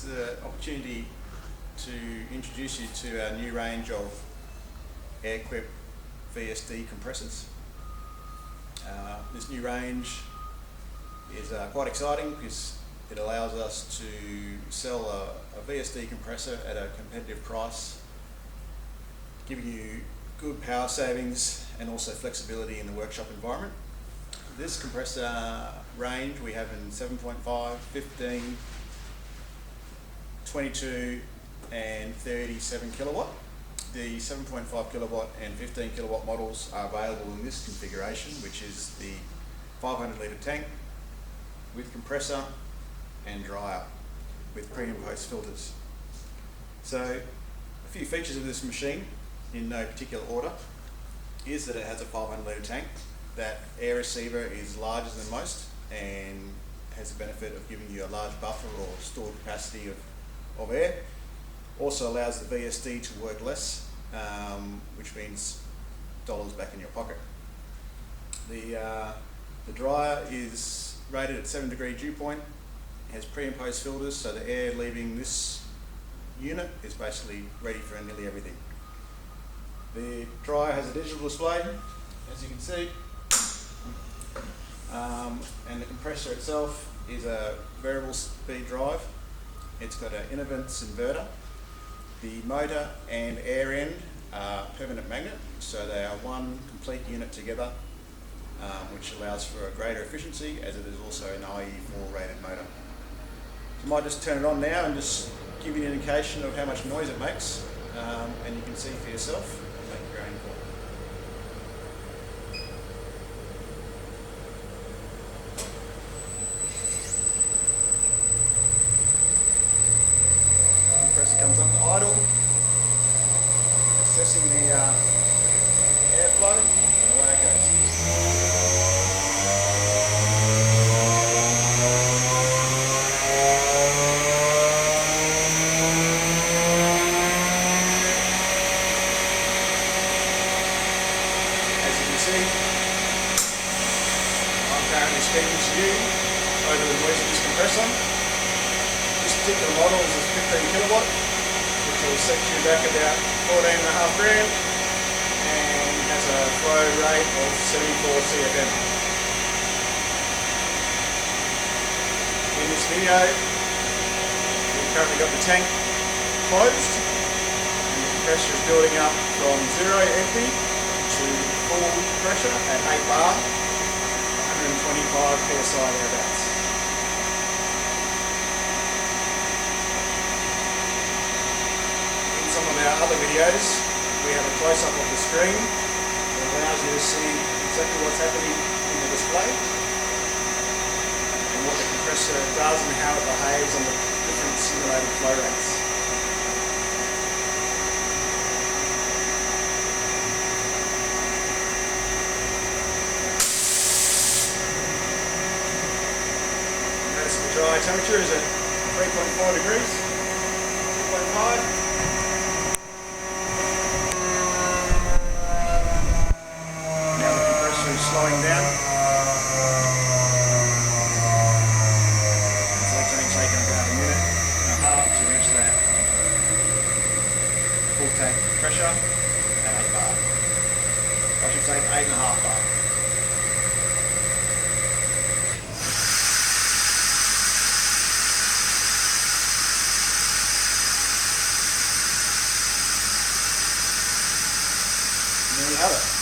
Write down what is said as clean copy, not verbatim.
is the opportunity to introduce you to our new range of Airquip VSD compressors. This new range is quite exciting because it allows us to sell a VSD compressor at a competitive price, giving you good power savings and also flexibility in the workshop environment. This compressor range we have in 7.5, 15, 22 and 37 kilowatt. The 7.5 kilowatt and 15 kilowatt models are available in this configuration, which is the 500 litre tank with compressor and dryer with pre and post filters. So a few features of this machine in no particular order is that it has a 500 litre tank. That air receiver is larger than most and has the benefit of giving you a large buffer or stored capacity of air. Also allows the VSD to work less, which means dollars back in your pocket. The dryer is rated at 7 degree dew point, has pre and post filters, so the air leaving this unit is basically ready for nearly everything. The dryer has a digital display, as you can see, and the compressor itself is a variable speed drive. It's got an Intervents inverter. The motor and air end are permanent magnet, so they are one complete unit together, which allows for a greater efficiency, as it is also an IE4 rated motor. So I might just turn it on now and just give you an indication of how much noise it makes, and you can see for yourself and make your own call. Compressor comes up to idle, assessing the airflow, and away it goes. As you can see, I'm currently speaking to you over the noise of this compressor. This particular model is a 15 kilowatt, which will set you back about 14.5 grand and has a flow rate of 74 CFM. In this video, we've currently got the tank closed and the compressor is building up from 0 empty to full pressure at 8 bar, 125 psi thereabouts. Some of our other videos, we have a close-up of the screen that allows you to see exactly what's happening in the display and what the compressor does and how it behaves on the different simulated flow rates. Notice the dry temperature is at 3.4 degrees, 3.5. Slowing down. So that's only taken about a minute and a half to reach that full tank pressure at 8 bar. I should say 8.5 bar. And there you have it.